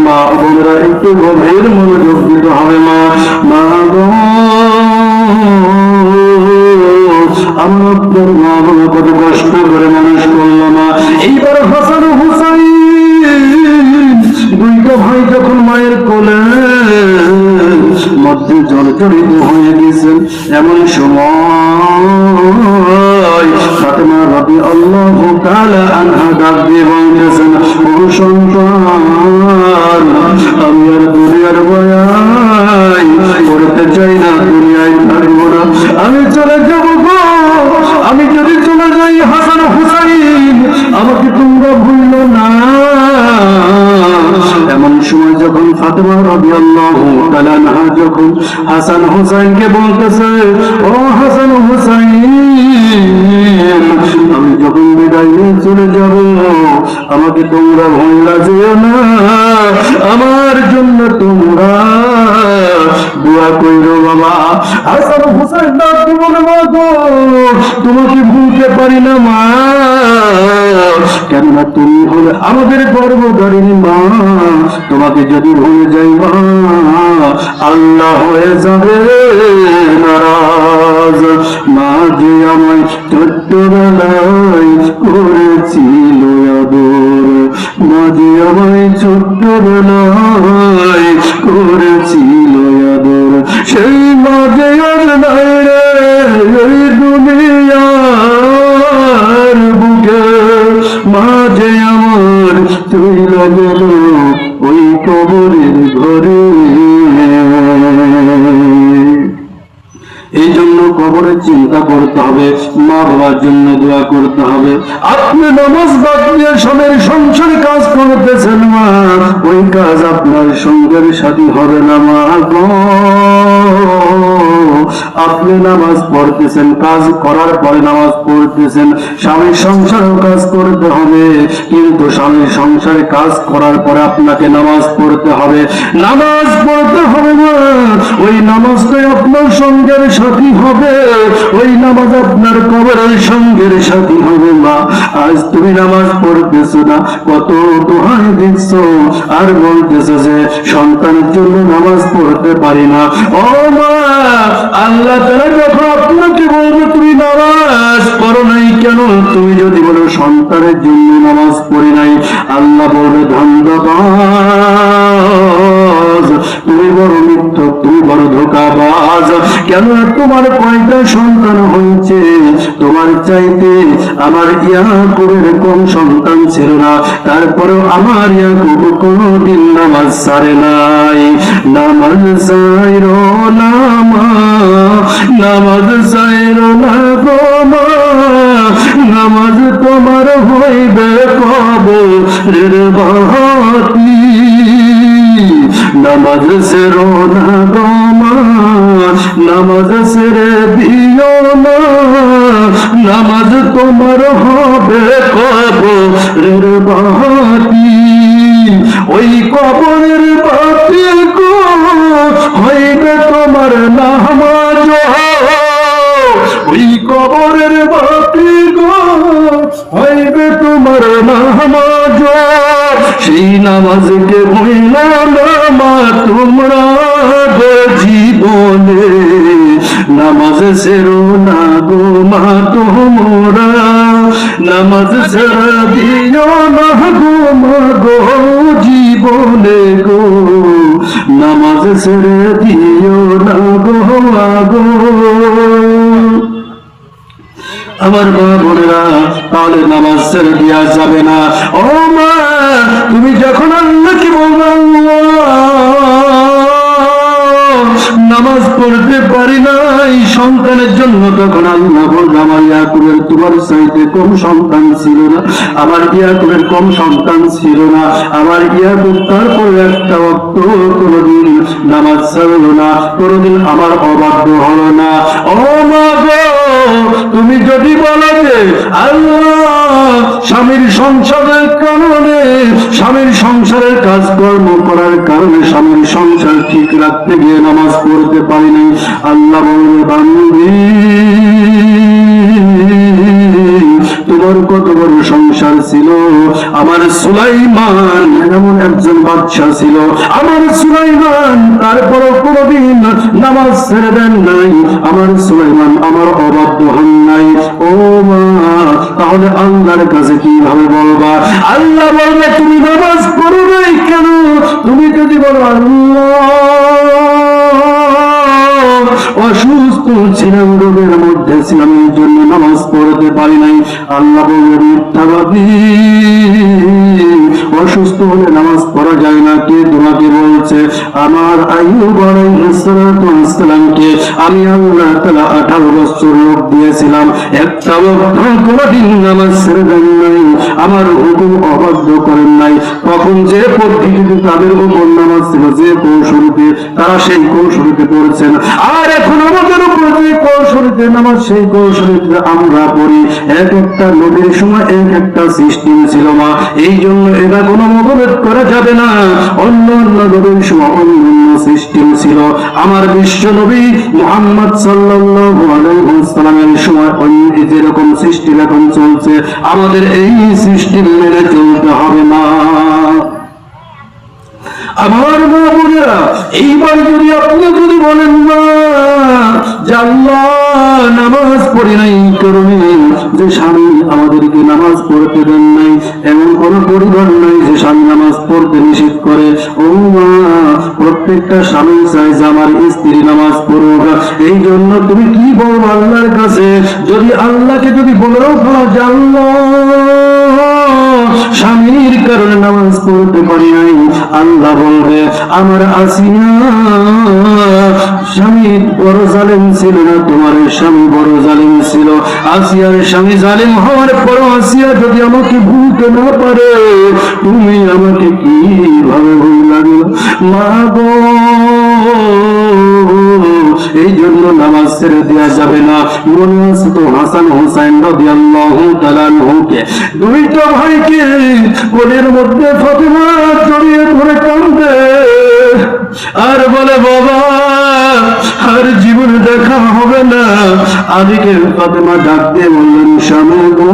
মা বোনেরা একটু গভীর মনোযোগ দিতে হবে। মা গো, আমার আপনার মা বাবা কত কষ্ট করে মানুষ করলো মা। এইবার হাসান হুসাইন দুইটা ভাই যখন মায়ের কোলে মধ্যে জর্জরিত হয়ে গেছেন, এমন সময় ফাতেমা রাদিয়াল্লাহু তাআলা আনহা ডাক দিয়ে বলতেছেন, ও সন্তান, আমি আর দুনিয়ার বয়ান করতে চাই না, দুনিয়ায় থাকবো না, আমি চলে যাবো গো। আমি যদি চলে যাই হাসান হুসাইন আমাকে তোমরা ভুললো না। এমন সময় যখন ফাতেমা রাদিয়াল্লাহু তাআলা আনহা যখন হাসান হুসাইনকে বলতেছে, ও হাসান হুসাইন, আমি যখন বিদায় নিয়ে চলে যাব আমাকে তোমরা ভুললা যেও না, আমার জন্য তোমরা দোয়া কইরো বাবা। হাসান হুসাইন ডাক বলে, মা গো, তোমাকে ভুলতে পারি না মা, কেননা তুমি হলে আমাদের গর্ভধারিণী মা। তোমাকে যদি ভুলে যাই মা, আল্লাহ হয়ে যাবে নারাজ। মা যে আমায় ছোট্টবেলায় করেছিল আদর, মা যে আমায় ছোট্টবেলায় করেছিল আদর, সেই মা যে আর নাই রে এই দুনিয়ার বুকে। মা যে আমার চইলা গেল ওই কবরের ঘরে। এই জন্য কবরে চিন্তা করতে হবে, মা বাবার জন্য দোয়া করতে হবে। আপনি নামাজ বাদ দিয়ে স্বামীর সংসারে কাজ করতেছেন মা, ওই কাজ আপনার সঙ্গের সাথী হবে না মা গো। আপনি নামাজ পড়তেছেন, কাজ করার পরে নামাজ পড়তেছেন, স্বামীর সংসারেও কাজ করতে হবে, কিন্তু স্বামীর সংসারে কাজ করার পরে আপনাকে নামাজ পড়তে হবে। নামাজ পড়তে হবে না, ওই নামাজটাই আপনার সঙ্গের সাথী হবে, ওই নামাজ আপনার কবরের সঙ্গের সাথী হবে মা। আজ তুমি নামাজ পড়তেছো না, কত দোহাই দিচ্ছ আর বলতেছো যে সন্তানের জন্য নামাজ পড়তে পারি না। ও মা, আল্লাহ তাআলা যখন আপনাকে বলবে তুমি নামাজ পড়ো নাই কেন, তুমি যদি বলো সন্তানের জন্য নামাজ পড়ি নাই, আল্লাহ বলবে ধান্দাবাজ, তুমি বড় মিথ্যক, তুমি বড় ধোঁকাবাজ। কেন তোমার কয়টা সন্তান হয়েছে, তোমার চাইতে আমার ইয়াকুবের কম সন্তান ছিল না, তারপরেও আমার ইয়াকুব কোনদিন নামাজ ছাড়ে নাই। নামাজ ছাইরো না মা, নামাজ ছাইরো না গো মা, নামাজ তোমার হইবে কবরের বাতি। নামাজ ছেড়ো না গো মা, নামাজ ছেড়ে দিও না, নামাজ তোমার হবে কবরের বাতি। ওই কবরের বাতি গো হইবে তোমার নামাজ, ওই কবরের বাতি গো হইবে তোমার নামাজ। সেই নামাজকে ভুইলা না মা তোমরা জীবনে, নামাজ ছেড়ো না গো মা তোমরা, নামাজ ছেড়ে দিও না গো মা গো জীবনে গো, নামাজ ছেড়ে দিও না গো মা গো। আমার মা বোনেরা, তাহলে নামাজ ছেড়ে দেওয়া যাবে না। ও মা, তুমি যখন আল্লাহকে বলবে নামাজ পড়তে পারি নাই সন্তানের জন্য, তখন আল্লাহ বলবে আমার ইয়াকুবের তোমার চাইতে কম সন্তান ছিল না, আমার ইয়াকুবের কম সন্তান ছিল না, আমার ইয়াকুব তারপর একটা ওয়াক্ত কোনদিন নামাজ ছাড়লো না, কোনদিন আমার অবাধ্য হলো না। ও মা গো, তুমি যদি বলো যে আল্লাহ স্বামীর সংসারের কারণে, স্বামীর সংসারের কাজকর্ম করার কারণে স্বামীর সংসার ঠিক রাখতে গিয়ে নামাজ পড়তে পারিনি, আল্লাহ বলবে বান্দি তোমার কত বড় সংসার ছিল। আমার সুলাইমান এমন একজন বাদশা ছিল, আমার সুলাইমান তারপরও কোনদিন নামাজ ছেড়ে দেন নাই, আমার সুলাইমান আমার অবাধ্য হন নাই। ও মা, তাহলে আল্লাহর কাছে কিভাবে বলবা? আল্লাহ বলবে তুমি নামাজ পড়ো নাই কেন? তুমি যদি বলো অসুস্থ ছিলাম, রোগের মধ্যে ছিলাম, এই জন্য নামাজ পড়তে পারি নাই, আল্লাহ বলবে মিথ্যাবাদী, অসুস্থ হলে নামাজ পড়া যায় না। কে তোমাকে বলছে? আমার আইয়ুব আলাইহিস সালামকে আমি আল্লাহ তাআলা 18 বছর রোগ দিয়েছিলাম, একটা বছর কোনদিন নামাজ ছেড়ে দেন নাই, আমার হুকুম অবাধ্য করেন নাই। তখন যে পদ্ধতিতে তাদের উপর নামাজ ছিল, যে কৌশলীতে, তারা সেই কৌশলীতে পড়ছেন। আর এখন আমাদের উপর যে কৌশলীতে নামাজ, সেই কৌশলীতে আমরা পড়ি। এক একটা নবীর সময় এক একটা সিস্টেম ছিল মা, এই জন্য এটা কোনো মতভেদ করা যাবে না। অন্য অন্য নবীর সময় অন্য অন্য সিস্টেম ছিল, আমার বিশ্ব নবী মুহাম্মদ সাল্লাল্লাহু আলাইহি ওয়াসাল্লামের সময় অন্য যেরকম সিস্টেম এখন চলছে, আমাদের এই সিস্টেম মেনে চলতে হবে না। আমার মা বোনেরা, এইবার যদি আপনি যদি বলেন না যে আল্লাহ নামাজ পড়ি নাই কারণে যে স্বামী আমাদেরকে নামাজ পড়তে দেন নাই, এমন কোন পরিবার নাই যে স্বামী নামাজ পড়তে নিষেধ করে। ও মা, প্রত্যেকটা স্বামী চাই যে আমার স্ত্রী নামাজ পড়ুক। এই জন্য তুমি কি বলবো আল্লাহর কাছে? যদি আল্লাহকে যদি বলেও যে আল্লাহ স্বামীর কারণে নামাজ পড়তে পারি নাই, আল্লাহ বলবে আমার আসিয়া স্বামী বড় জালেম ছিল না, তোমার স্বামী বড় জালেম ছিল। আসিয়ার স্বামী জালেম হওয়ার পর আসিয়া যদি আমাকে ভুলতে না পারে, তুমি আমাকে কিভাবে ভুল লাগলো মা গো? এই জন্য নামাজ ছেড়ে দেওয়া যাবে না। মনে আছে তো হাসান হুসাইন রাদিয়াল্লাহু তাআলা আনহুকে, দুইটা ভাইকে কোলের মধ্যে ফাতেমা জড়িয়ে ধরে কাঁদে আর বলে বাবা আর জীবনে দেখা হবে না। আলীকে ফাতেমা ডাক দিয়ে বললেন স্বামী গো,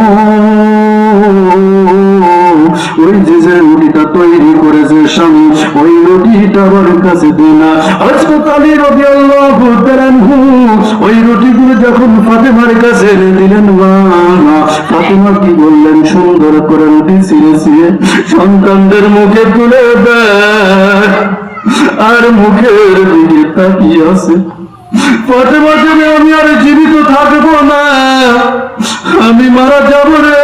ওই যে রুটিটা তৈরি করেছে স্বামী, ওই রুটিটা আমার কাছে দিন না। হযরত আলী রাদিয়াল্লাহু তাআলা আনহু ওই রুটিগুলো যখন ফাতেমার কাছে এনে দিলেন, মা ফাতেমা কি বললেন? সুন্দর করে রুটি ছিঁড়ে ছিঁড়ে সন্তানদের মুখে তুলে দেয় আর মুখের দিকে তাকিয়ে আছে। ফাতেমা জানে আমি আর জীবিত থাকবো না, আমি মারা যাবো রে,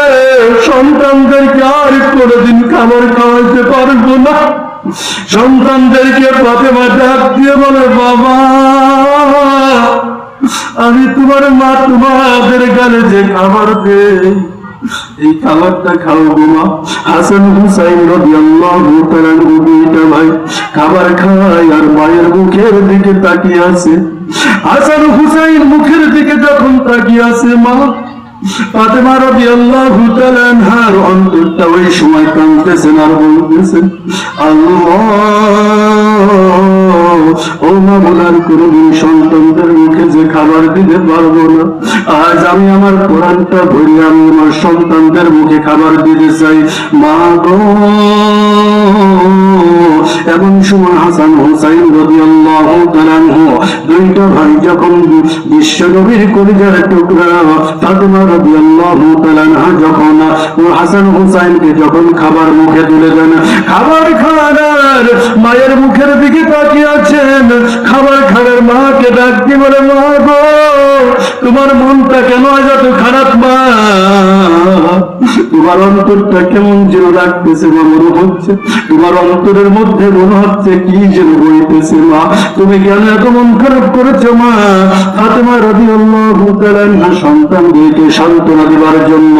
সন্তানদেরকে আর কোনোদিন খাবার খাওয়াইতে পারবো না। সন্তানদেরকে ফাতেমা ডাক দিয়ে বলে বাবা আমি তোমার মা, তোমাদের গালে যে খাবার দেই এই খাবারটা খাওয়াবো মা। হাসান হুসাইন রাদিয়াল্লাহু তাআলা দুইটা ভাই খাবার খায় আর মায়ের মুখের দিকে তাকিয়ে আছে। হাসান হুসাইন মুখের দিকে যখন তাকিয়ে আছে, মা ফাতেমা রাদিয়াল্লাহু তাআলা আনহার অন্তরটা ওই সময় কাঁদতেছেন আর বলতেছেন আল্লাহ ও মাওলার কোনদিন সন্তানদের মুখে যে খাবার দিতে পারবো না, আজ আমি আমার কোরআনটা ধরে আমি আমার সন্তানদের মুখে খাবার দিতে চাই মা গো। এমন সময় হাসান হুসাইন রাদিয়াল্লাহু তাআলা আনহু দুইটা ভাই যখন বিশ্ব নবীর কলিজার টুকরা ফাতেমা রাদিয়াল্লাহু তাআলা আনহা যখন হাসান হুসাইনকে যখন খাবার মুখে তুলে দেন, খাবার খাওয়ার মায়ের মুখের দিকে তাকিয়ে আছেন, খাবার খাওয়ার মাকে ডাক দিয়ে বলে মা গো তোমার মনটা কেন আজ এত খারাপ মা? তোমার অন্তরটা কেমন যেন লাগতেছে মা, মনে হচ্ছে তোমার অন্তরের মধ্যে মনে হচ্ছে কি যেন বইতেছে মা, তুমি কেন এত মন খারাপ করেছো মা? ফাতেমা রাদিয়াল্লাহু তাআলা আনহা সন্তানদেরকে সান্ত্বনা দেওয়ার জন্য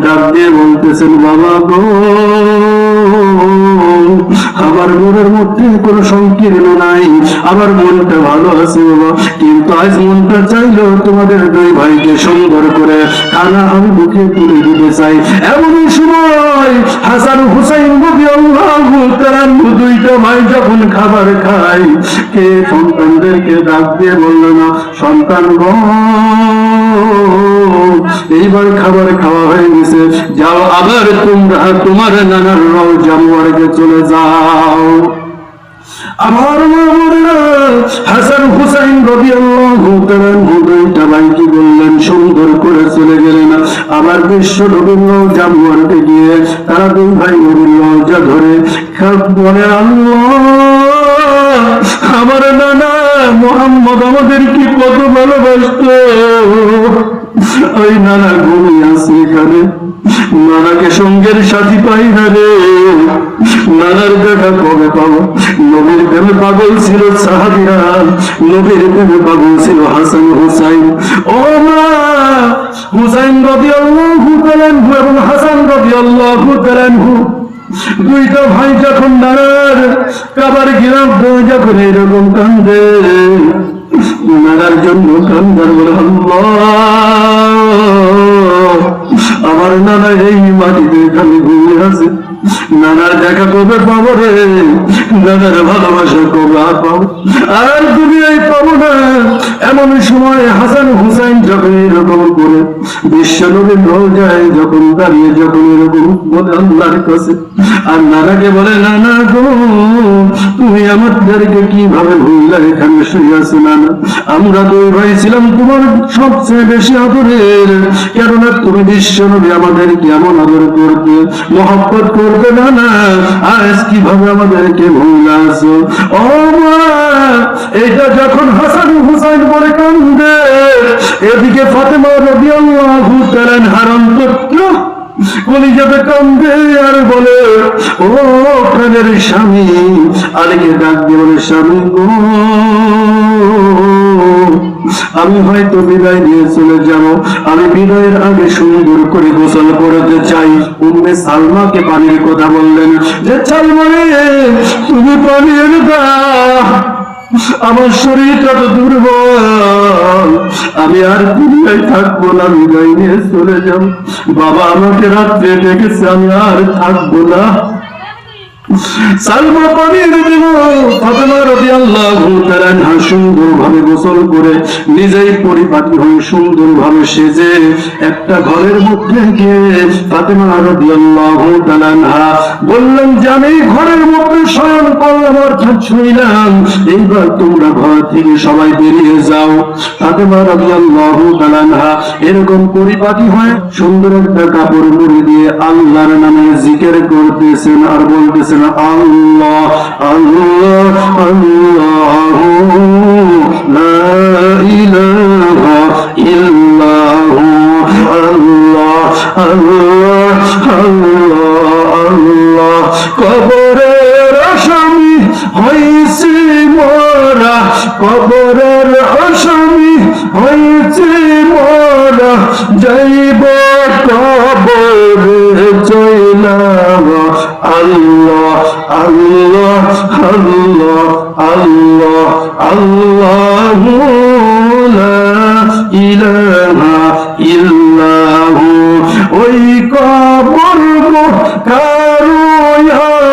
ডাক দিয়ে বলতেছেন বাবা গো আমার মনের মধ্যে কোনো সংকীর্ণ নাই, আমার মনটা ভালো আছে বাবা, কিন্তু আজ মনটা চাইলো তোমাদের দুই ভাইকে সুন্দর করে খানা আমি মুখে তুলে দিতে চাই। এমন সময় হাসান হুসাইন রাদিয়াল্লাহু তাআলা দুইটা ভাই যখন খাবার খায়, কে সন্তানদেরকে ডাক দিয়ে বলল না সন্তান গো এইবার খাবার খাওয়া হয়ে গেছে, যাও আবার তোমরা তোমার নানার রওজা মুবারকে চলে যাও। আমার মামুরা হাসান হুসাইন রাদিয়াল্লাহু তাআলা দুইটা ভাইকে বললেন, সুন্দর করে চলে গেলেন। আবার বিশ্ব নবীর রওজা মুবারকে গিয়ে তারা দুই ভাই নবীর রওজা ধরে বলে, আল্লাহ, আমার নানা মুহাম্মদ আমাদেরকে কত ভালোবাসতো, ওই নানা ঘুমিয়ে আছে এখানে, নানাকে সঙ্গের সাথী পাই না রে, নানার দেখা কবে পাবো? নবীর প্রেমে পাগল ছিল সাহাবীরা, নবীর প্রেমে পাগল ছিল হাসান হুসাইন। ও মা, হুসাইন রাদিয়াল্লাহু তাআলা এবং হাসান রাদিয়াল্লাহু তাআলা দুইটা ভাই যখন নানার কাবার গিলাফ যখন এরকম কান্দে, নানার জন্য কান্দার বলে, আল্লাহ, আমার নানা এই মাটিতে খালি ঘুমিয়ে আছে, নানার দেখা কবে পাবো রে, নানার ভালোবাসা কবে আর পাবো, আর দুনিয়ায় পাবো না। এমন সময় হাসান হুসাইন যখন এরকম করে বিশ্ব নবীর রওজায় যখন দাঁড়িয়ে যখন এরকম বলে আল্লাহর কাছে, আর নানাকে বলে, নানা গো, তুমি আমাদেরকে কিভাবে ভুললে এখানে শুয়ে আছো নানা? আমরা দুই ভাই ছিলাম তোমার সবচেয়ে বেশি আদরের, কেননা তুমি বিশ্ব নবী আমাদেরকে এমন আদর করতে, মহব্বত করবে নানা, আজ কিভাবে আমাদেরকে ভুলে আছো? ও মা, এটা যখন হাসান হুসাইন বলে কান্দে, এদিকে ফাতেমা রাদিয়াল্লাহু তাআলা অন্তর কলিজাতে কান্দে আর বলে, ও প্রাণের স্বামী, আলীকে ডাক দিয়ে বলে, স্বামী গো, আমি হয়তো বিদায় নিয়ে চলে যাব, আমি বিদায়ের আগে সুন্দর করে গোসল করতে চাই। উম্মে সালমাকে পানির কথা বললেন যে, সালমা রে, তুমি পানি এনে দাও, আমার শরীরটা তো দুর্বল, আমি আর দুনিয়ায় থাকবো না, বিদায় নিয়ে চলে যাব। বাবা আমাকে রাত্রে ডেকেছে, আমি আর থাকবো না। সালমা পানি এনে দেব। ফাতেমা রাদিয়াল্লাহু তাআলা সুন্দরভাবে গোসল করে নিজেই পরিপাটি হয়ে সুন্দরভাবে সেজে একটা ঘরের মধ্যে গিয়ে ফাতেমা রাদিয়াল্লাহু তাআলা বললেন যে, আমি ঘরের মধ্যে শয়ন করলাম অর্থাৎ শুইলাম, এইবার তোমরা ঘর থেকে সবাই বেরিয়ে যাও। ফাতেমা রাদিয়াল্লাহু তাআলা এরকম পরিপাটি হয়ে সুন্দর একটা কাপড় মুড়ি দিয়ে আল্লাহর নামে জিকির করতেছেন আর বলতেছেন, আল্লাহ আল্লাহ আল্লাহু লা ইলাহা ইল্লাহু, আল্লাহ আল্লাহ আল্লাহ আল্লাহ। কবরের আসামি হইছি মোরা, কবরের আসামি হইছি মোরা, যাইব কবরে চইলাম। আল্লাহ আল্লাহ আল্লাহ আল্লাহ আল্লাহু লা ইলাহা ইল্লাহু। ওই কবর গো কারো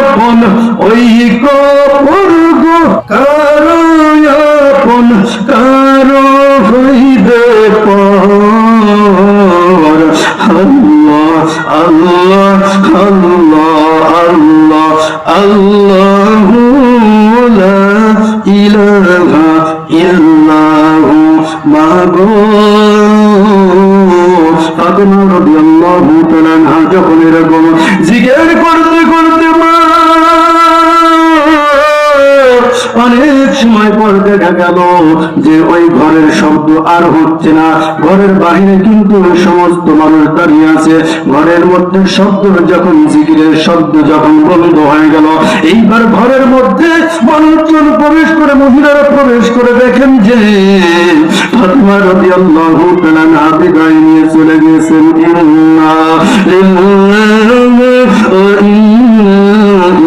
আপন, ওই কবর গো কারো আপন, কারো হইবে পর। আল্লাহ আল্লাহ আল্লাহ আল্লাহ আল্লাহু লা ইলাহা ইল্লাহু। মাগো ফাতেমা রাদিয়াল্লাহু তাআলা যখন এরকম জিকির করতে করতে অনেক সময় পর দেখা গেল যে ওই ঘরের শব্দ আর হচ্ছে না, ঘরের বাহিরে কিন্তু সমস্ত মানুষ দাঁড়িয়ে আছে। ঘরের মধ্যে শব্দ যখন জিকিরের শব্দ যখন বন্ধ হয়ে গেল, এইবার ঘরের মধ্যে মানুষজন প্রবেশ করে, মহিলারা প্রবেশ করে দেখেন যে ফাতেমা রাদিয়াল্লাহু তাআলা বিদায় নিয়ে চলে গেছেন। ইন্না লিল্লাহি ওয়া ইন্না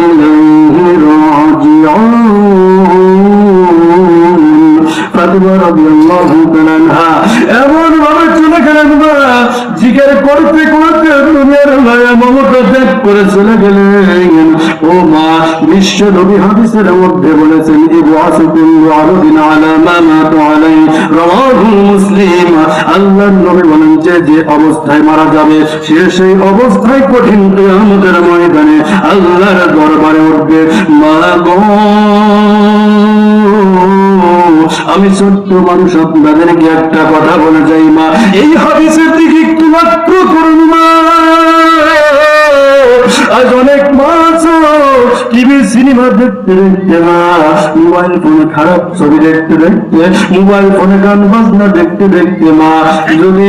ইলাইহি রাজিউন। ফাতেমা রাদিয়াল্লাহু তাআলা এমন ভাবে চলে গেলেন, জিকির করতে করতে দুনিয়ার মায়া মমতা ত্যাগ করে চলে গেলেন। ও মা, বিশ্ব নবী হাদিসের মধ্যে বলেছেন ইবআসু কুল্লু আরদিন আলা মা মাতু আলাইহি, রাওয়াহু মুসলিম। আল্লাহর নবী বলেন যে অবস্থায় মারা যাবে সে সেই অবস্থায় কঠিন কিয়ামতের ময়দানে আল্লাহর দরবারে উঠবে। মা গো, আমি ছোট্ট মানুষ আপনাদেরকে একটা কথা বলে যাই মা, এই হাদিসের দিকে একটু লক্ষ্য করুন মা। আজ অনেক মা টিভি সিনেমা দেখতে দেখতে মা, মোবাইল ফোনে খারাপ ছবি দেখতে দেখতে, মোবাইল ফোনে গান বাজনা দেখতে দেখতে মা, যদি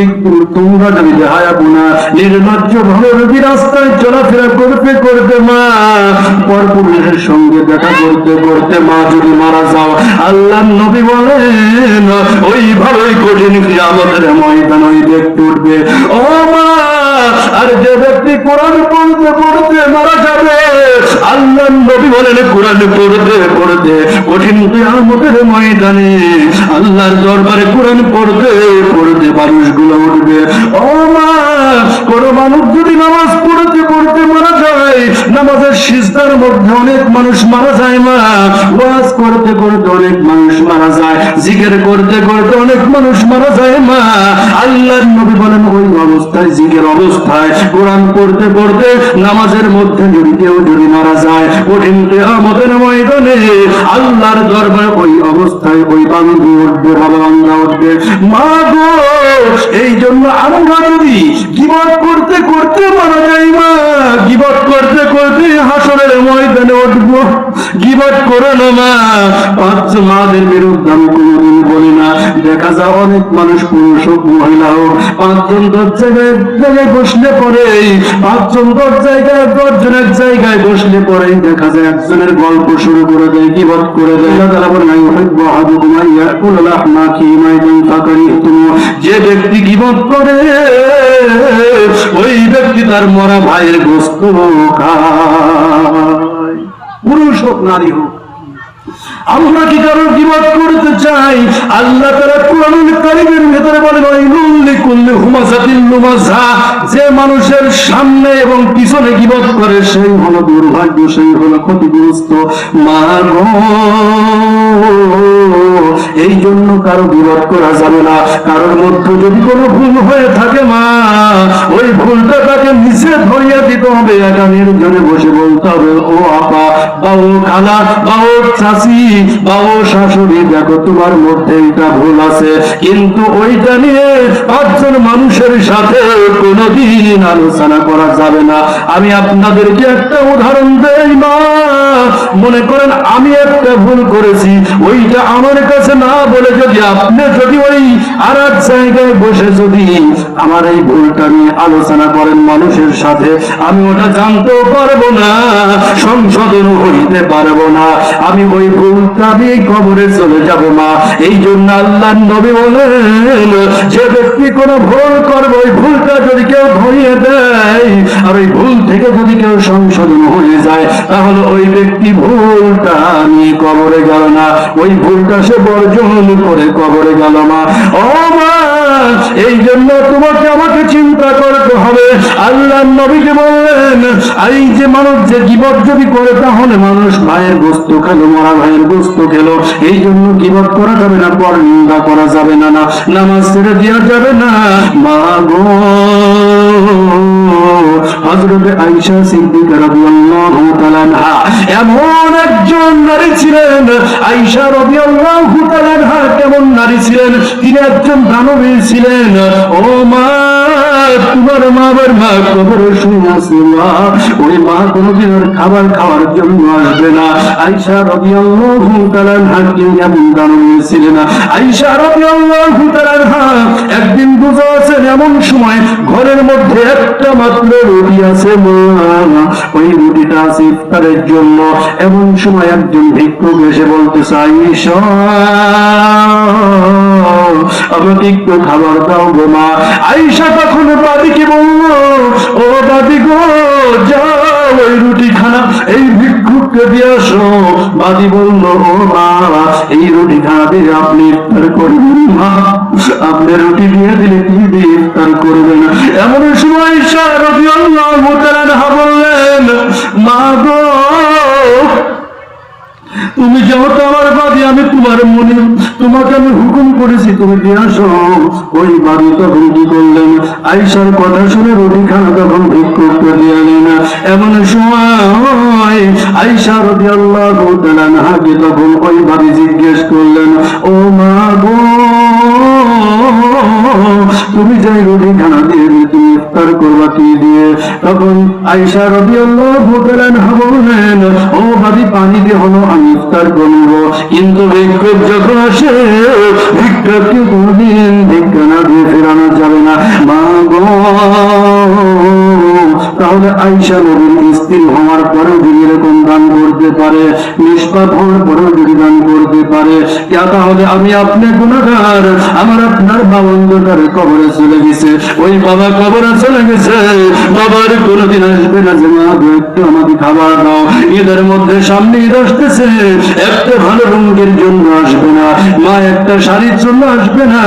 তোমরা যদি দেখাবো না নির্লজ্জ ভাবে যদি রাস্তায় চলাফেরা করতে করতে মা, পরপুরুষের সঙ্গে দেখা করতে করতে মা যদি মারা যাও, আল্লাহ নবী বলেন ওইভাবেই কঠিন কিয়ামতের ময়দান ওই দেখতে উঠবে। ও মা, আর যে ব্যক্তি কোরআন পড়তে পড়তে মারা যাবে, আল্লাহ নবী বলেন কোরআন পড়তে পড়তে কঠিন কিয়ামতের ময়দানে আল্লাহর দরবারে কোরআন পড়তে পড়তে মানুষগুলো উঠবে। ও মা, কোন মানুষ যদি নামাজ পড়তে পড়তে মারা যায়, নামাজের সিজদার মধ্যে অনেক মানুষ মারা যায় মা, ওয়াজ করতে করতে অনেক মানুষ মারা যায়, জিকির করতে করতে অনেক মানুষ মারা যায় মা, আল্লাহর নবী বলেন ওই অবস্থায় জিকির অবস্থায় কোরআন পড়তে পড়তে নামাজের মধ্যে যদি কেউ যদি মারা যায়, কঠিন কিয়ামতের ময়দানে আল্লাহর দরবারে ওই অবস্থায় ওই বান্দা উঠবে, বান্দা উঠবে। মা গো, এই জন্য আমরা যদি গীবত করতে করতে মারা যাই মা, গীবত করতে করতে হাসরের ময়দানে উঠবো। গীবত করো না মা, পাঁচ মাদের বিরুদ্ধে আমি কোনোদিন বলি না। দেখা যায় অনেক মানুষ, পুরুষ হোক মহিলা হোক, পাঁচজন 10 জায়গায় বসলে পরে, পাঁচজন 10 জায়গায় 10 জন এক জায়গায় বসলে পরে দেখা যায় একজনের গল্প শুরু করে দেয়, গীবত করে দেয়। যে ব্যক্তি গীবত করে ওই ব্যক্তি তার মরা ভাইয়ের গোশত খায়, পুরুষ হোক নারী হোক। আমরা কি কারোর গীবত করতে চাই? আল্লাহ তাআলা কোরআনুল কারীমের ভিতরে বলেন ওয়াইলুল লিকুল্লি হুমাযাতিল লুমাযা, যে মানুষের সামনে এবং পিছনে গীবত করে সেই হলো দুর্ভাগ্য, সেই হলো ক্ষতিগ্রস্ত। মা গো, এই জন্য কারো গীবত করা যাবে না। কারোর মধ্যে যদি কোনো ভুল হয়ে থাকে মা, ওই ভুলটা তাকে নিচে ধরিয়ে দিতে হবে, একা নির্জনে বসে বলতে হবে ও আপা বা ও খালা বা ও চাচি বা ও শাশুড়ি, দেখো তোমার মধ্যে এটা ভুল আছে, কিন্তু ওইটা নিয়ে 5 জন মানুষের সাথে কোনোদিন আলোচনা করা যাবে না। আমি আপনাদেরকে একটা উদাহরণ দেই মা, মনে করেন আমি একটা ভুল করেছি, ওইটা আমার কাছে না বলে যদি আপনি যদি ওই আর এক জায়গায় বসে যদি আমার এই ভুলটা নিয়ে আলোচনা করেন মানুষের সাথে, আমি ওটা জানতেও পারবো না, সংশোধন হইতে পারবো না, আমি ওই ভুলটা দিয়ে কবরে চলে যাব মা। এই জন্য আল্লাহর নবী বলেন যে ব্যক্তি কোনো ভুল করবে, ওই ভুলটা যদি কেউ ধরিয়ে দেয় আর ওই ভুল থেকে যদি কেউ সংশোধন হয়ে যায়, তাহলে ওই ব্যক্তি ভুলটা নিয়ে কবরে গেল না, ওই ভুলটা সে বর্জন করে কবরে গেল মা। ও মা, এই জন্য তোমাকে আমাকে চিন্তা করতে হবে। আল্লাহর নবীকে বললেন এই যে মানুষ যে গীবত যদি করে তাহলে মানুষ ভাইয়ের গোশত খেলো, মরা ভাইয়ের গোশত খেলো। এই জন্য গীবত করা যাবে না, পর নিন্দা করা যাবে না, নামাজ ছেড়ে দেওয়া যাবে না। মা গো, হযরত আয়েশা সিদ্দিকা রাদিয়াল্লাহু তাআলা আনহা এমন একজন নারী ছিলেন। আয়েশা রাদিয়াল্লাহু তাআলা আনহা কেমন নারী ছিলেন? তিনি একজন দানবী ছিলেন। ও মা, তোমার মায়ের মা কবরে শুয়ে আছে মা, ওই মা কোনোদিন আর খাবার খাওয়ার জন্য আসবে না। আয়েশা রাদিয়াল্লাহু তাআলা আনহা কেমন দানবী ছিলেন? আয়েশা রাদিয়াল্লাহু তাআলা আনহা একদিন বুঝে আছেন, এমন সময় ঘরের মধ্যে একটা মাত্র রুটি আছে মা, ওই রুটিটা আছে ইফতারের জন্য। এমন সময় একজন ভিক্ষুক এসে বলতেছে আয়েশা আমাকে একটু খাবার দাও গো মা। আয়েশা তখন বাদীকে বলল ও বাদী গো, যাও ওই রুটি খানা এই ভিক্ষুককে দিয়ে আসো। বাদী বলল ও মা, এই রুটি খানা দিয়ে আপনি ইফতার করবেন মা, আপনি রুটি দিয়ে দিলে কি দিয়ে ইফতার করবেন? এমন সময় আয়েশা রাদিয়াল্লাহু তাআলা আনহা বললেন মা গো, তুমি যেহেতু আমার বাদী, আমি তোমার মনে তোমাকে আমি হুকুম করেছি তুমি দিয়ে আসো। ওই বাদী তখন কি করলেন, আয়েশার কথা শুনে রুটিখানা তখন ঠিক করতে দিলেন। এমন সময় আয়েশা রাদিয়াল্লাহু তাআলা আনহাকে তখন ওই বাদী জিজ্ঞেস করলেন, ও মা গো, তুমি যাই রুটিখানা দিয়ে তুমি ইফতার করবা কি দিয়ে? তখন আয়েশা রাদিয়াল্লাহু তাআলা আনহা বললেন, ও বাদী পানি দিয়ে হলো আমি ইফতার করব, কিন্তু ভিক্ষুক যখন আসে ভিক্ষাকে কোনদিন ভিক্ষা না দিয়ে ফেরানো যাবে না মা গো। তাহলে আয়েশা নবীর স্ত্রী হওয়ার পরেও যদি এরকম দান করতে পারে, নিষ্পাপ হওয়ার পরেও যদি দান করতে পারে, তাহলে আমি আপনি গুনাহগার। আমার আপনার বাবা অন্ধকার কবরে চলে গেছে, ওই বাবা কবরে চলে গেছে, বাবার কোনোদিন আসবে না যে মা একটু আমাকে খাবার দাও। ঈদের মধ্যে সামনে ঈদ আসতেছে, একটা ভালো রঙের জন্য আসবে না, মা একটা শাড়ির জন্য আসবে না,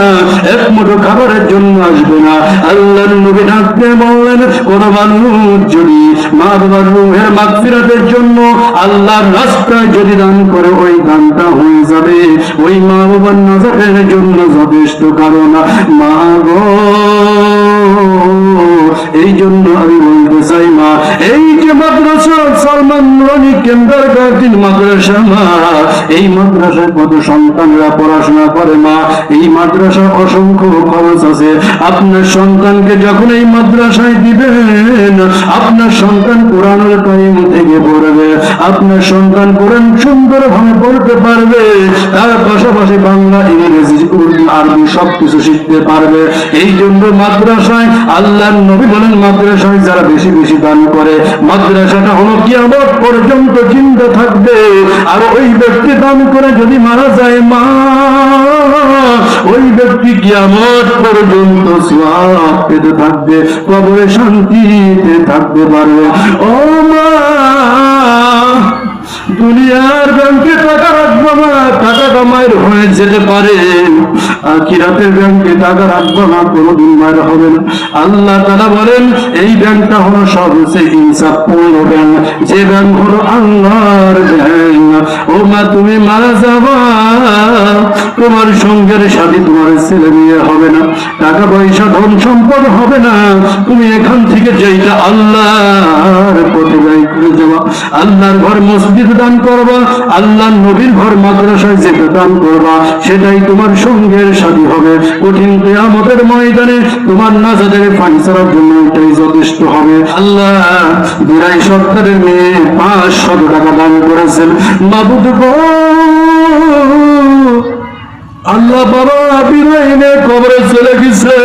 এক মুঠো খাবারের জন্য আসবে না। আল্লাহর নবী ডাকতে বললেন, কোন মানুষ যদি মা বাবার রূহের মাগফিরাতের জন্য আল্লাহর রাস্তায় যদি দান করে, ওই দানটা হয়ে যাবে ওই মা বাবার নাজাতের জন্য যথেষ্ট। কারণ মা গো, এই জন্য আমি বলতে চাই মা, এই যে মাদ্রাসা সালমান নুরানী কিন্ডারগার্টেন মাদ্রাসা মা, এই মাদ্রাসায় কত সন্তানরা পড়াশোনা করে মা, এই মাদ্রাসার অসংখ্য খরচ আছে। আপনার সন্তানকে যখন এই মাদ্রাসায় দিবেন, আপনার সন্তান কোরআনের টাইম থেকে পড়বে, আপনার সন্তান কোরআন সুন্দরভাবে পড়তে পারবে, তার পাশাপাশি বাংলা, ইংরেজি, উর্দু, আরবি সবকিছু শিখতে পারবে। এই জন্য মাদ্রাসায় আল্লাহর নবী বলেন, মাদ্রাসায় যারা বেশি বেশি দান করে, মাদ্রাসাটা হলো কিয়ামত পর্যন্ত জিন্দা থাকবে। আর ওই ব্যক্তি দান করে যদি মারা যায় মা, ওই ব্যক্তি কিয়ামত পর্যন্ত সওয়াব পেতে থাকবে, কবরে শান্তিতে থাকতে পারবে। ও মা, দুনিয়ার ব্যাংকে টাকা রাখবো না, টাকা কামাইয়ের হয়ে যেতে পারে, আখিরাতের ব্যাংকে টাকা রাখবো না, কোনোদিন মায়ের হবে না। আল্লাহ তাআলা বলেন, এই ব্যাংকটা হলো সবচেয়ে ইনসাফপূর্ণ ব্যাংক, যে ব্যাংক হলো আল্লাহর ব্যাংক। ও মা, তুমি মারা যাবা, তোমার সঙ্গের সাথে তোমার ছেলে মেয়ে হবে না, টাকা পয়সা ধন সম্পদ হবে না, তুমি এখান থেকে যেটা আল্লাহর পথে ব্যয় করে যাবা, আল্লাহর ঘর মসজিদ দান করবা, আল্লাহর নবীর ঘর মাদ্রাসায় যেটা দান করবা, সেটাই তোমার সঙ্গের সাথী হবে। কঠিন কিয়ামতের ময়দানে তোমার নাজাতের ফায়সালার জন্য এটাই যথেষ্ট হবে। আল্লাহ ২২ সপ্তাহের মেয়ে ৫০০ টাকা দান করেছেন। মাবুদ গো, আল্লাহ বাবা বিনয়নে কবরে চলে গেছে,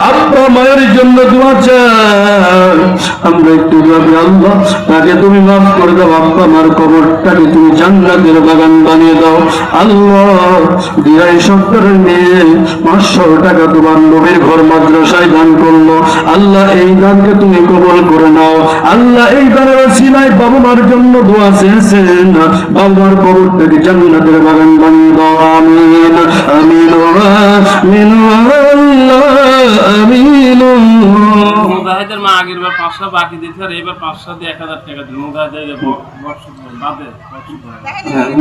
আব্বা মায়ের জন্য দোয়া চাই, আমরা একটু ভাবি আল্লাহ তাকে তুমি মাফ করে দাও, আব্বা মার কবরটাকে তুমি জান্নাতের বাগান বানিয়ে দাও। আল্লাহ ২২ সপ্তাহের মেয়ে ৫০০ টাকা তোমার নবীর ঘর মাদ্রাসায় দান করলো, আল্লাহ এই দানকে তুমি কবুল করে নাও। আল্লাহ এই দানের ওসিলায় বাবা মার জন্য দোয়া চেয়েছেন, বাবা মার কবরটাকে জান্নাতের বাগান বানিয়ে দাও। আমিন আমিন আমিন আমিন। মুজাহিদের মা আগের বার ৫০০ বাকি দিতে, আর এবার ৫০০ দিয়ে ১০০০ টাকা দিল।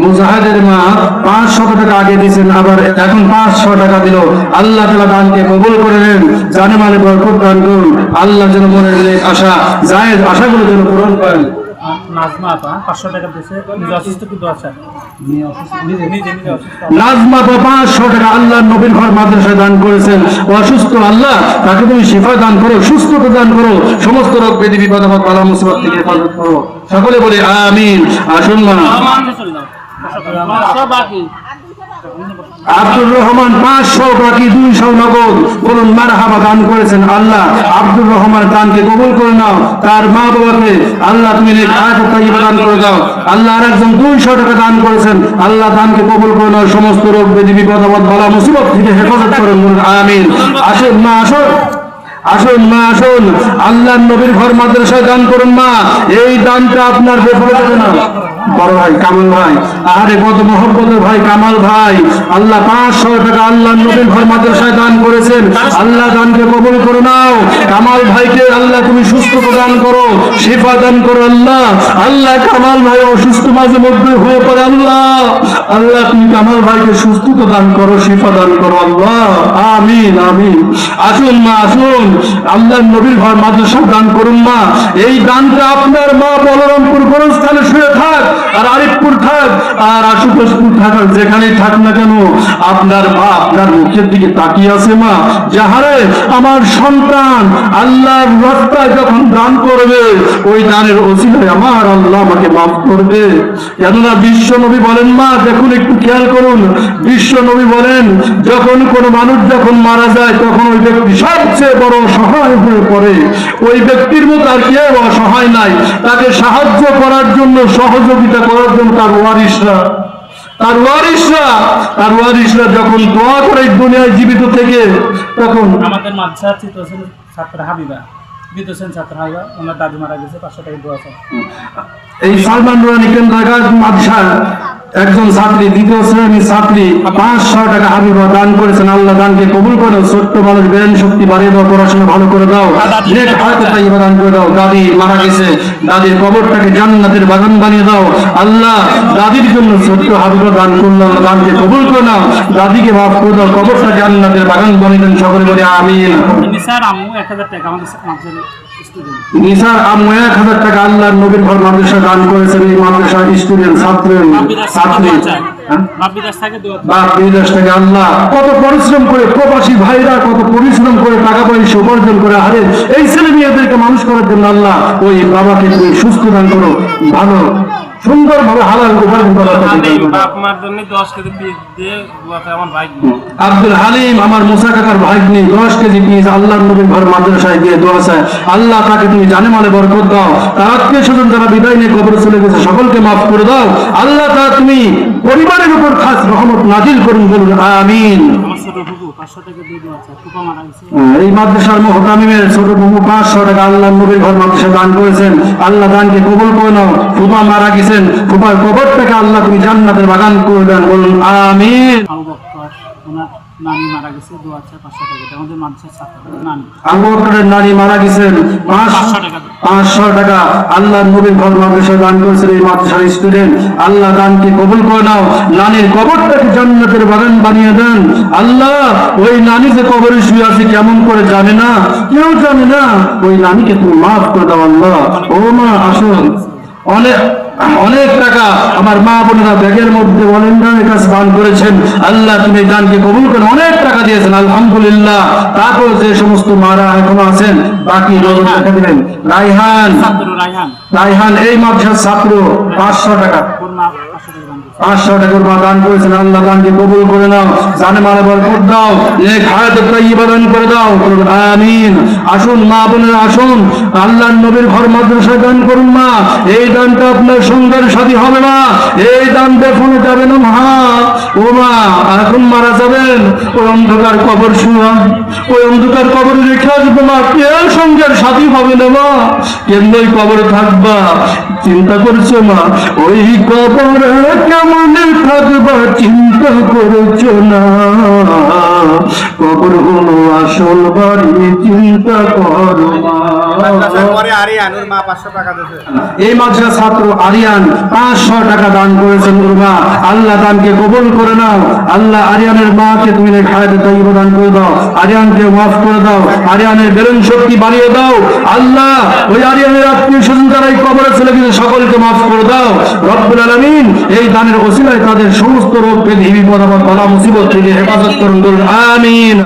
মুজাহিদের মা ৫০০ টাকা আগে দিয়েছেন, আবার এখন ৫০০ টাকা দিল। আল্লাহ তাআলা দানকে কবুল করে নেন, জানে মানে বরকত দান করুন। আল্লাহ যেন মনের আশা জায়েজ আশাগুলো যেন পূরণ করেন। নাজমা আপা ৫০০ টাকা দিয়েছে, নিজে অসুস্থ কিন্তু আছে, নাজমা আপা ৫০০ টাকা আল্লাহর নবীর ঘর মাদ্রাসায় দান করেছেন। অসুস্থ, আল্লাহ তাকে তুমি শিফা দান করো, সুস্থতা দান করো, সমস্ত রোগ ব্যাধি বিপদ আপদ বালা মুসিবত থেকে হেফাজত করো। সকলে বলে আমিন। আসুন মা, বাকি আব্দুর রহমান ৫০০ বাকি ২০০ নগদ, বলুন মারহাবা দান করেছেন। আল্লাহ আব্দুর রহমান দানকে কবুল করে নাও, তার মা বাবাকে আল্লাহ তুমি আয়াত তাইয়্যিবা দান করে দাও। আল্লাহ আরেকজন ২০০ টাকা দান করেছেন, আল্লাহ দানকে কবুল করে নাও, সমস্ত রোগ ব্যাধি বিপদ আপদ বালা মুসিবত থেকে হেফাজত করেন। আমিন। আসুন মা, আসুন আসুন মা, আসুন, আল্লাহর নবীর ঘর মাদ্রাসায় দান করুন মা। এই দানটা আপনার বেফলে যাবে না। বড় ভাই কামাল ভাই, আরে কত মহব্বতের ভাই কামাল ভাই, আল্লাহ 500 টাকা আল্লাহর নবীর ঘর মাদ্রাসায় দান করেছেন। আল্লাহ দানকে কবুল করে নাও। কামাল ভাইকে আল্লাহ তুমি সুস্থতা দান করো, শিফা দান করো আল্লাহ। আল্লাহ কামাল ভাই অসুস্থ মাঝে মধ্যে হয়ে পড়ে আল্লাহ, আল্লাহ তুমি কামাল ভাইকে সুস্থতা দান করো, শিফা দান করো আল্লাহ। আমিন আমিন। আসুন মা, আসুন, আল্লাহর নবীর ঘর মাদ্রাসা দান করুন মা। এই দানটা আপনার মা বলরামপুর গোরস্থানে শুয়ে থাক, আর আরিফপুর থাক, আর আশুতোষপুর থাক, আর যেখানেই থাক না কেন, আপনার মা আপনার মুখের দিকে তাকিয়ে আছে মা। যাহারে আমার সন্তান আল্লাহর রাস্তায় যখন দান করবে, ওই দানের ওসিলায় আমার আল্লাহ আমাকে মাফ করবে। কেননা বিশ্ব নবী বলেন মা, দেখুন একটু খেয়াল করুন, বিশ্ব নবী বলেন যখন কোনো মানুষ যখন মারা যায়, তখন ওই ব্যক্তি সবচেয়ে বড় অসহায় হয়ে পড়ে। ওই ব্যক্তির মতো আর কেউ অসহায় নাই। তাকে সাহায্য করার জন্য, সহযোগিতা করার জন্য তার ওয়ারিসরা যখন দোয়া করে দুনিয়ায় জীবিত থেকে, তখন আমাদের মাদ্রাসার ছাত্র হাবিবা, বিদ্যুৎ ছাত্র হাবিবা, ওনার দাদি মারা গেছে, 500 টাকা দোয়া আছে। এই সালমান নুরানি কেন্দ্রাগার মাদ্রাসার একজন ছাত্রী, দ্বিতীয় শ্রেণীর ছাত্রী 500 টাকা হাবিবা দান করেছেন। আল্লাহ দানকে কবুল করো। ছোট্ট মানুষ ব্রেন শক্তি বাড়িয়ে দাও, পড়াশোনা ভালো করে দাও, নেক হায়াতে তাইয়্যিবা দান করে দাও। দাদি মারা গেছে, দাদির কবরটাকে জান্নাতের বাগান বানিয়ে দাও আল্লাহ। দাদির জন্য ছোট্ট হাবিবা দান করলাম, দানকে কবুল করে নাও, দাদিকে মাফ করে দাও, কবরটা জান্নাতের বাগান বানিয়ে দেন। সকলে বলে আমিন। নিসার আম্মু 1000 টাকা আমাদের মাদ্রাসার স্টুডেন্ট। নিসার আম্মু 1000 টাকা আল্লাহর নবীর ঘর মাদ্রাসা দান করেছেন। এই মাদ্রাসার স্টুডেন্ট, ছাত্রী, বাপ বিদেশ থেকে আল্লাহ কত পরিশ্রম করে, প্রবাসী ভাইরা কত পরিশ্রম করে টাকা পয়সা উপার্জন করে, আরে এই ছেলে মেয়েদেরকে মানুষ করার জন্য আল্লাহ ওই বাবাকে তুমি সুস্থ দান করো, ভালো সুন্দর ভাবে হালাল উপার্জন করার আপনার জন্য 10 কেজি পিস দিয়ে আমার ভাই আব্দুল হালিম, আমার মুসা কাকার ভাগ্নি 10 কেজি পিস আল্লাহর নবীর ঘর মাদ্রাসায় দিয়ে দোয়া চায়। আল্লাহ তাকে তুমি জানে মালে বরকত দাও। তার আত্মীয় স্বজন যারা বিদায় নিয়ে কবরে চলে গেছে, সকলকে মাফ করে দাও আল্লাহ। তা তুমি পরিবারের উপর খাস রহমত নাজিল করুন, বলুন আমিন। আমার ছোট ফুপু 500 টাকা দিয়ে দোয়া আছে, ফুপা মারা গেছে। এই মাদ্রাসার মুহতামিমের ছোট ফুপু 500 টাকা আল্লাহর নবীর ঘর মাদ্রাসা দান করেছেন। আল্লাহ দানকে কবুল করে নাও। ফুপা মারা গেছেন, ফুপার কবরটাকে আল্লাহ তুমি জান্নাতের বাগান করে দেন, বলুন আমিন। আবু বকর, ওনার নানি মারা গেছে, দোয়া আছে 500 টাকা দিয়ে। আমাদের মাদ্রাসার ছাত্র নানি আবু বকরের নানি মারা গেছেন, 500 টাকা আল্লাহর নবীর ঘর মাদ্রাসা দান করেছেন। এই মাদ্রাসার স্টুডেন্ট, আল্লাহ দানকে কবুল করে নাও, নানির কবরটাকে জান্নাতের বাগান বানিয়ে দেন আল্লাহ। ওই নানি যে কবরে শুয়ে আছে কেমন করে জানে না, কেউ জানে না, ওই নানিকে তুমি মাফ করে দাও আল্লাহ। ও মা আসুন, অনেক টাকা আমার মা বোনেরা ব্যাগের মধ্যে বলেন না কাজ দান করেছেন। আল্লাহ তুমি দানকে কবুল করে অনেক টাকা দিয়েছেন আলহামদুলিল্লাহ। তারপর যে সমস্ত মারা এখনো আছেন, বাকি রোজ টাকা দিলেন। রাইহান এই মাদ্রাসার ছাত্র 500 টাকা 500 টাকার মা দান করেছেন। আল্লাহ দানকে কবুল করে নাও, জানে মালে বরকত দাও, নেক হায়াতে তাইয়্যিবা দান করে দাও, আমিন। আসুন মা বোনেরা, আসুন আল্লাহর নবীর ঘর মাদ্রাসায় দান করুন মা। এই দানটা আপনার সঙ্গের সাথী হবে না, এই দান বেফলে যাবে না মা। ও মা এখন মারা যাবেন, ওই অন্ধকার কবর শুয়া, ওই অন্ধকার কবরে রেখে আসবে মা, কেউ সঙ্গের সাথী হবে না মা, কেমনই কবরে থাকবা চিন্তা করছো মা। ওই কবরে কেমন থাকবা চিন্তা করছো না, কবর হলো আসল বাড়ি চিন্তা করো মা। এই মাদ্রাসার ছাত্র আরিয়ান 500 টাকা দান করেছেন। মা আল্লাহ দানকে কবুল করে নাও আল্লাহ। আরিয়ানের মাকে তুমি হায়াতে তাইয়্যিবা দান করে দাও, আরিয়ানকে মাফ করে দাও, আরিয়ানের বেলুন শক্তি বাড়িয়ে দাও আল্লাহ। ওই আরিয়ানের আত্মীয় স্বজন যারা এই কবরে চলে গেছে সকলকে মাফ করে দাও রব্বুল আলামিন। এই দানের ওসিলায় তাদের সমস্ত রোগ ব্যাধি বিপদ আপদ বালা মুসিবত থেকে হেফাজত করুন, আমিন।